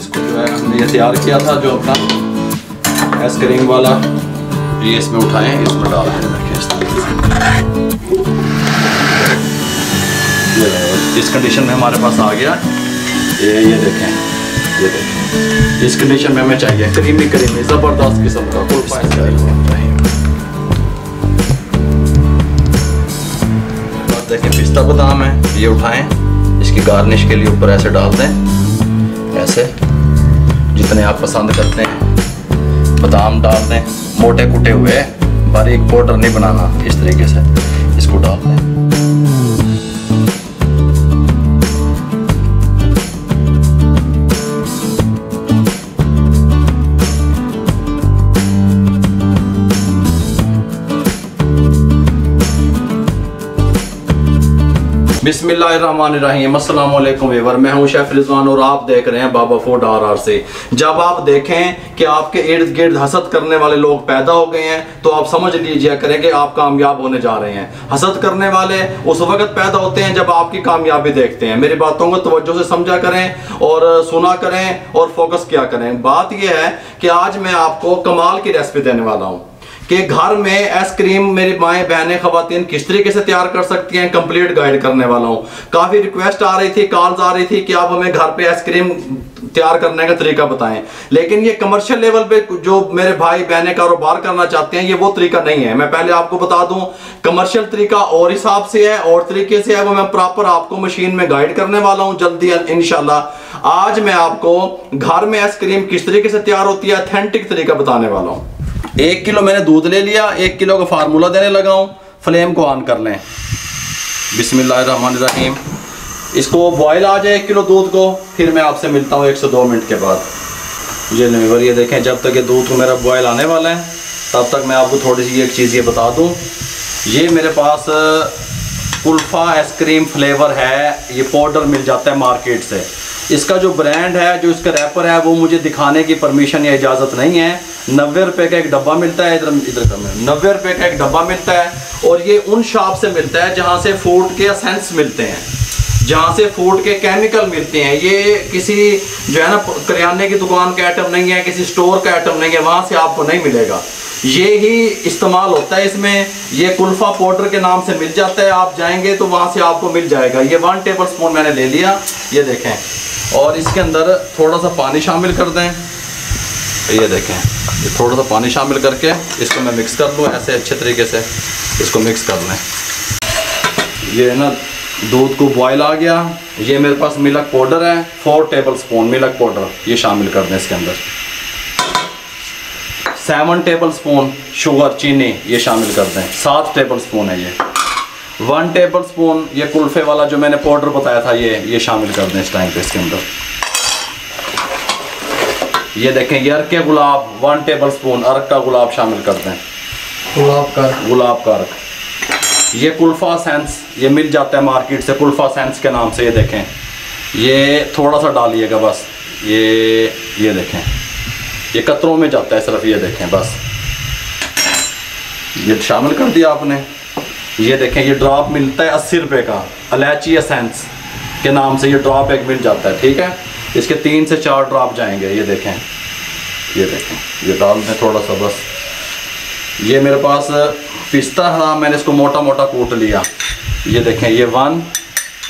इसको जो है हमने ये तैयार किया था जो अपना आइसक्रीम वाला, ये इसमें उठाएं, इसमें डाल दें इस तरीके से। इस कंडीशन में हमारे पास आ गया ये देखें, इस कंडीशन में हमें चाहिए क्रीमी क्रीमी ज़बरदस्त किस्म का कुल्फा चाहिए। देखें पिस्ता बादाम है, ये उठाएं, इसकी गार्निश के लिए ऊपर ऐसे डाल दें, ऐसे जितने आप पसंद करते हैं बादाम डाल दें, मोटे कुटे हुए, बारीक पाउडर नहीं बनाना, इस तरीके से इसको डाल दें। बिस्मिल्लाहिर्रहमानिर्रहीम, अस्सलाम वालेकुम व्यूअर, मैं हूं शेफ रिजवान और आप देख रहे हैं बाबा फूड RR से। जब आप देखें कि आपके इर्द गिर्द हसद करने वाले लोग पैदा हो गए हैं तो आप समझ लीजिए करें कि आप कामयाब होने जा रहे हैं। हसद करने वाले उस वक्त पैदा होते हैं जब आपकी कामयाबी देखते हैं। मेरी बातों को तवज्जो से समझा करें और सुना करें और फोकस किया करें। बात यह है कि आज मैं आपको कमाल की रेसिपी देने वाला हूँ कि घर में आइसक्रीम मेरी माएँ बहनें ख़वातीन किस तरीके से तैयार कर सकती हैं, कंप्लीट गाइड करने वाला हूँ। काफ़ी रिक्वेस्ट आ रही थी, कॉल्स आ रही थी कि आप हमें घर पे आइसक्रीम तैयार करने का तरीका बताएं, लेकिन ये कमर्शियल लेवल पे जो मेरे भाई बहनें कारोबार करना चाहते हैं ये वो तरीका नहीं है। मैं पहले आपको बता दूं, कमर्शियल तरीका और हिसाब से है और तरीके से है, वो मैं प्रॉपर आपको मशीन में गाइड करने वाला हूँ जल्दी इंशाल्लाह। आज मैं आपको घर में आइसक्रीम किस तरीके से तैयार होती है ऑथेंटिक तरीका बताने वाला हूँ। 1 किलो मैंने दूध ले लिया, 1 किलो का फार्मूला देने लगा हूँ। फ्लेम को ऑन कर लें, बिस्मिल्लाहिर्रहमानिर्रहीम। इसको बॉयल आ जाए 1 किलो दूध को, फिर मैं आपसे मिलता हूँ 1 से 2 मिनट के बाद। ये देखें, जब तक ये दूध को मेरा बॉयल आने वाला है तब तक मैं आपको थोड़ी सी एक चीज़ ये बता दूँ। ये मेरे पास कुल्फा आइसक्रीम फ्लेवर है, ये पाउडर मिल जाता है मार्केट से। इसका जो ब्रांड है, जो इसका रैपर है, वो मुझे दिखाने की परमिशन या इजाज़त नहीं है। 90 रुपये का एक डब्बा मिलता है, इधर का 90 रुपये का एक डब्बा मिलता है और ये उन शॉप से मिलता है जहाँ से फूड के एसेंस मिलते हैं, जहाँ से फूड के केमिकल मिलते हैं। ये किसी जो है ना करियाने की दुकान का आइटम नहीं है, किसी स्टोर का आइटम नहीं है, वहाँ से आपको नहीं मिलेगा। ये ही इस्तेमाल होता है इसमें। ये कुल्फा पाउडर के नाम से मिल जाता है, आप जाएंगे तो वहाँ से आपको मिल जाएगा। ये 1 टेबल स्पून मैंने ले लिया, ये देखें, और इसके अंदर थोड़ा सा पानी शामिल कर दें। ये देखें, ये थोड़ा सा पानी शामिल करके इसको मैं मिक्स कर लूँ ऐसे अच्छे तरीके से, इसको मिक्स कर लें। ये ना दूध को बॉयल आ गया। ये मेरे पास मिल्क पाउडर है, 4 टेबल स्पून मिल्क पाउडर ये शामिल कर दें इसके अंदर। 7 टेबल स्पून शुगर चीनी ये शामिल कर दें, 7 टेबल स्पून है ये। 1 टेबल स्पून ये कुल्फे वाला जो मैंने पाउडर बताया था ये शामिल कर दें इस टाइम पे इसके अंदर। ये देखें, ये अर्क गुलाब 1 टेबल स्पून अर्क का गुलाब शामिल कर दें, गुलाब का अर्क। ये कुल्फा सेंस ये मिल जाता है मार्केट से, कुल्फा सेंस के नाम से। ये देखें, ये थोड़ा सा डालिएगा बस, ये देखें, ये कतरों में जाता है सिर्फ, ये देखें बस, ये शामिल कर दिया आपने। ये देखें, ये ड्रॉप मिलता है 80 रुपये का, इलायची एसेंस के नाम से ये ड्रॉप एक मिल जाता है, ठीक है। इसके 3 से 4 ड्रॉप जाएंगे, ये देखें, ये डाल दें थोड़ा सा बस। ये मेरे पास पिस्ता था, मैंने इसको मोटा मोटा कूट लिया। ये देखें, ये 1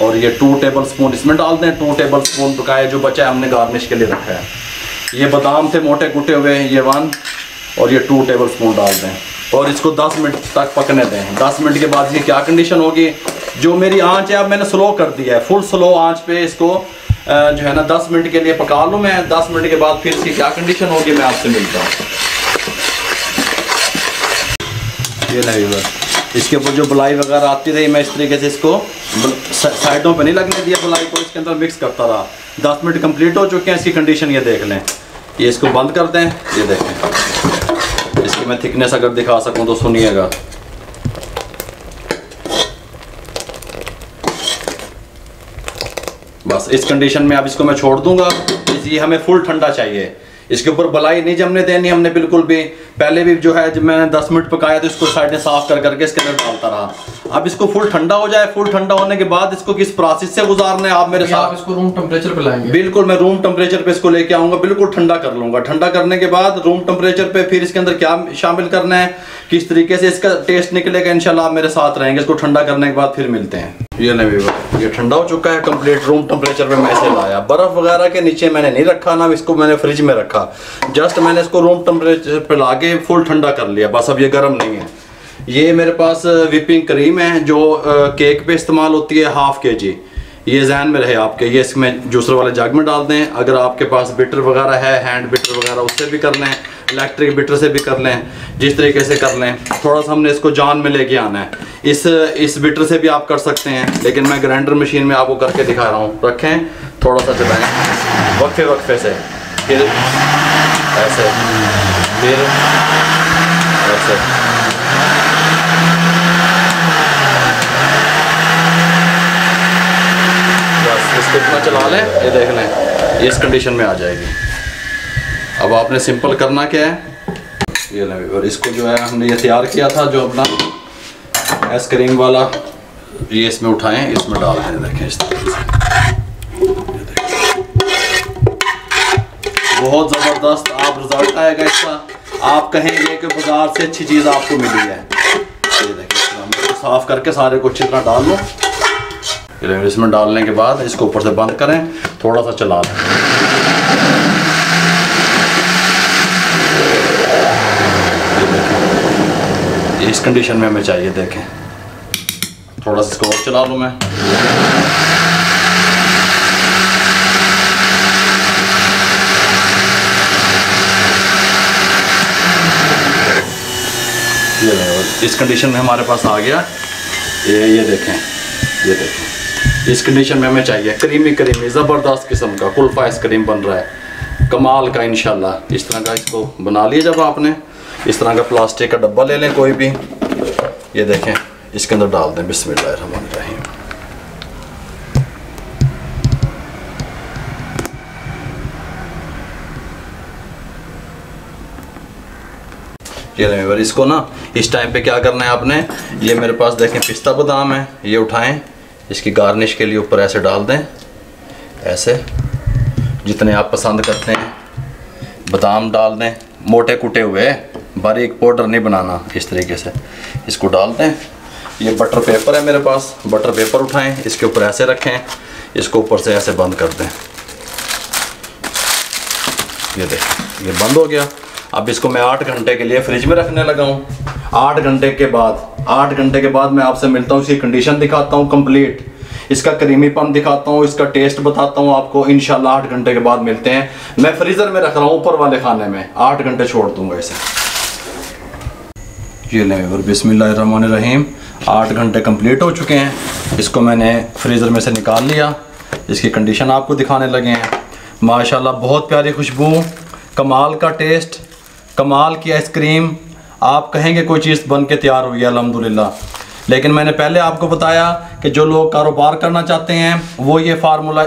और ये 2 टेबल स्पून इसमें डाल दें। 2 टेबल स्पून पकाए जो बचा है हमने गार्निश के लिए रखा है। ये बादाम थे मोटे कुटे हुए, ये 1 और ये 2 टेबल स्पून डाल दें और इसको 10 मिनट तक पकने दें। 10 मिनट के बाद ये क्या कंडीशन होगी, जो मेरी आंच है अब मैंने स्लो कर दिया है, फुल स्लो आंच पे इसको जो है ना 10 मिनट के लिए पका लूँ मैं। 10 मिनट के बाद फिर इसकी क्या कंडीशन होगी मैं आपसे मिलता हूँ। ये नहीं हुआ, इसके ऊपर जो बुलाई वगैरह आती रही, मैं इस तरीके से इसको साइडों पे नहीं लगने दिया बुलाई को, इसके अंदर मिक्स करता रहा। 10 मिनट कंप्लीट हो चुके हैं, इसकी कंडीशन ये देख लें। ये इसको बंद कर दें, ये देखें, इसकी मैं थिकनेस अगर दिखा सकूं तो सुनिएगा। बस इस कंडीशन में अब इसको मैं छोड़ दूंगा। ये हमें फुल ठंडा चाहिए, इसके ऊपर बलाई नहीं जमने देनी हमने बिल्कुल भी। पहले भी जो है जब मैंने 10 मिनट पकाया तो इसको साइडें साफ कर करके इसके अंदर डालता रहा। अब इसको फुल ठंडा हो जाए, फुल ठंडा होने के बाद इसको किस प्रोसेस से गुजारना है आप मेरे साथ। आप इसको रूम टेम्परेचर पे लाएंगे? बिल्कुल, मैं रूम टेम्परेचर पे इसको लेके आऊंगा, बिल्कुल ठंडा कर लूंगा। ठंडा करने के बाद रूम टेम्परेचर पे फिर इसके अंदर क्या शामिल करना है, किस तरीके से इसका टेस्ट निकलेगा, इंशाल्लाह आप मेरे साथ रहेंगे। इसको ठंडा करने के बाद फिर मिलते हैं। ये नहीं, ये ठंडा हो चुका है कंप्लीट। रूम टेम्परेचर पे मैं इसे लाया, बर्फ वगैरह के नीचे मैंने नहीं रखा ना, इसको मैंने फ्रिज में रखा। जस्ट मैंने इसको रूम टेम्परेचर पे लाके फुल ठंडा कर लिया बस। अब ये गर्म नहीं है। ये मेरे पास विपिंग क्रीम है जो केक पे इस्तेमाल होती है, 1/2 kg। ये जहन में रहे आपके। ये इसमें जूसर वाले जग में डाल दें। अगर आपके पास बिटर वगैरह है, हैंड बिटर वगैरह, उससे भी कर लें, इलेक्ट्रिक बिटर से भी कर लें, जिस तरीके से कर लें। थोड़ा सा हमने इसको जान में लेके आना है। इस बिटर से भी आप कर सकते हैं, लेकिन मैं ग्राइंडर मशीन में आपको करके दिखा रहा हूँ। रखें, थोड़ा सा चलाएं वक्फे वक्फे से, फिर ऐसे, फिर ऐसे। बस इसको इतना चला लें, ये देख लें ये इस कंडीशन में आ जाएगी। अब आपने सिंपल करना क्या है, ये लें। और इसको जो है हमने ये तैयार किया था जो अपना आइसक्रीम वाला, ये इसमें उठाएं, इसमें डाल दें। देखें इस तरीके से, बहुत ज़बरदस्त आप रिजल्ट आएगा इसका। आप कहेंगे कि बाजार से अच्छी चीज़ आपको मिली है। ये देखिए, साफ करके सारे को अच्छी तरह डाल लो। इसमें डालने के बाद इसको ऊपर से बंद करें, थोड़ा सा चला लें। इस कंडीशन में हमें चाहिए। देखें, थोड़ा सा इसको और चला लूँ मैं। ये इस कंडीशन में हमारे पास आ गया। ये देखें, ये देखें इस कंडीशन में हमें चाहिए। क्रीमी क्रीमी ज़बरदस्त किस्म का कुल्फ़ा आइसक्रीम बन रहा है, कमाल का इंशाल्लाह। इस तरह का इसको बना लिया। जब आपने इस तरह का प्लास्टिक का डब्बा ले लें कोई भी, ये देखें इसके अंदर डाल दें। बिस्मिल्लाहिर्रहमानिर्रहीम। ये लें। इसको ना इस टाइम पे क्या करना है आपने, ये मेरे पास देखें पिस्ता बादाम है, ये उठाएं, इसकी गार्निश के लिए ऊपर ऐसे डाल दें, ऐसे जितने आप पसंद करते हैं। बादाम डाल दें, मोटे कुटे हुए, बारीक पाउडर नहीं बनाना। इस तरीके से इसको डाल दें। ये बटर पेपर है मेरे पास, बटर पेपर उठाएं, इसके ऊपर ऐसे रखें, इसको ऊपर से ऐसे बंद कर दें। ये देखें, ये बंद हो गया। अब इसको मैं 8 घंटे के लिए फ्रिज में रखने लगा हूँ। 8 घंटे के बाद मैं आपसे मिलता हूँ, इसकी कंडीशन दिखाता हूँ कंप्लीट, इसका क्रीमीपन दिखाता हूँ, इसका टेस्ट बताता हूँ आपको। इंशाल्लाह 8 घंटे के बाद मिलते हैं। मैं फ्रीज़र में रख रहा हूँ ऊपर वाले खाने में, 8 घंटे छोड़ दूँगा इसे। ये लें और बिस्मिल्लाहिर्रहमानिर्रहीम। 8 घंटे कंप्लीट हो चुके हैं। इसको मैंने फ्रीज़र में से निकाल लिया। इसकी कंडीशन आपको दिखाने लगे हैं। माशाल्लाह बहुत प्यारी खुशबू, कमाल का टेस्ट, कमाल की आइसक्रीम। आप कहेंगे कोई चीज़ बन के तैयार हुई है अल्हम्दुलिल्लाह। लेकिन मैंने पहले आपको बताया कि जो लोग कारोबार करना चाहते हैं वो ये फार्मूला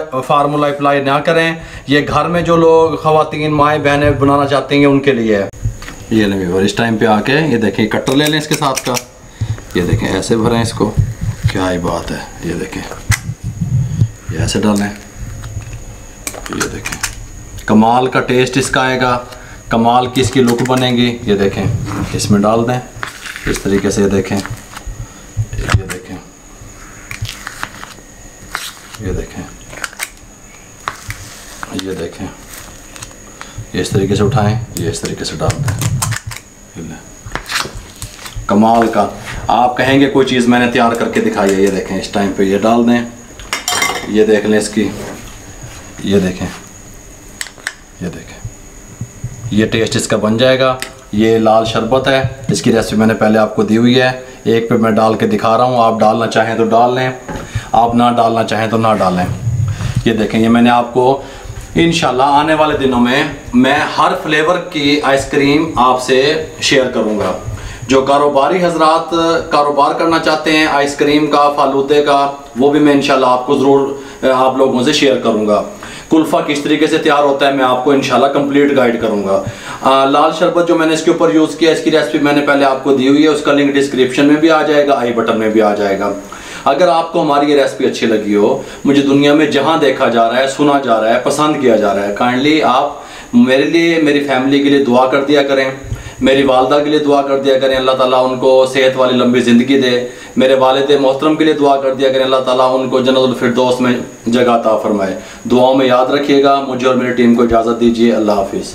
अप्लाई ना करें। ये घर में जो लोग ख़वातीन माएँ बहनें बनाना चाहती हैं उनके लिए है। ये लें और इस टाइम पे आके ये देखें, कटर ले लें इसके साथ का। ये देखें ऐसे भरें इसको, क्या ही बात है। ये देखें, ये ऐसे डालें। ये देखें, कमाल का टेस्ट इसका आएगा, कमाल की इसकी लुक बनेगी। ये देखें, इसमें डाल दें इस तरीके से। ये देखें, ये देखें, ये देखें, ये देखें, ये इस तरीके से उठाएं, ये इस तरीके से डाल दें। कमाल का, आप कहेंगे कोई चीज़ मैंने तैयार करके दिखाई है। ये देखें इस टाइम पे ये डाल दें। ये देख लें इसकी, ये देखें, ये देखें, ये टेस्ट इसका बन जाएगा। ये लाल शरबत है, इसकी रेसिपी मैंने पहले आपको दी हुई है। एक पे मैं डाल के दिखा रहा हूँ, आप डालना चाहें तो डाल लें, आप ना डालना चाहें तो ना डालें। ये देखें, ये मैंने आपको इंशाल्लाह आने वाले दिनों में मैं हर फ्लेवर की आइसक्रीम आपसे शेयर करूँगा। जो कारोबारी हजरात कारोबार करना चाहते हैं आइसक्रीम का, फालूदे का, वो भी मैं इंशाल्लाह आपको ज़रूर आप लोगों से शेयर करूँगा। कुल्फ़ा किस तरीके से तैयार होता है मैं आपको इंशाल्लाह कंप्लीट गाइड करूँगा। लाल शरबत जो मैंने इसके ऊपर यूज़ किया, इसकी रेसिपी मैंने पहले आपको दी हुई है, उसका लिंक डिस्क्रिप्शन में भी आ जाएगा, आई बटन में भी आ जाएगा। अगर आपको हमारी ये रेसिपी अच्छी लगी हो, मुझे दुनिया में जहाँ देखा जा रहा है, सुना जा रहा है, पसंद किया जा रहा है, काइंडली आप मेरे लिए, मेरी फैमिली के लिए दुआ कर दिया करें, मेरी वालदा के लिए दुआ कर दिया करें, अल्लाह ताला उनको सेहत वाली लंबी ज़िंदगी दे। मेरे वालिद मोहतरम के लिए दुआ कर दिया करें, अल्लाह ताला उनको जन्नतुल फिरदौस में जगह अता फरमाए। दुआओं में याद रखिएगा। मुझे और मेरी टीम को इजाज़त दीजिए। अल्लाह हाफिज़।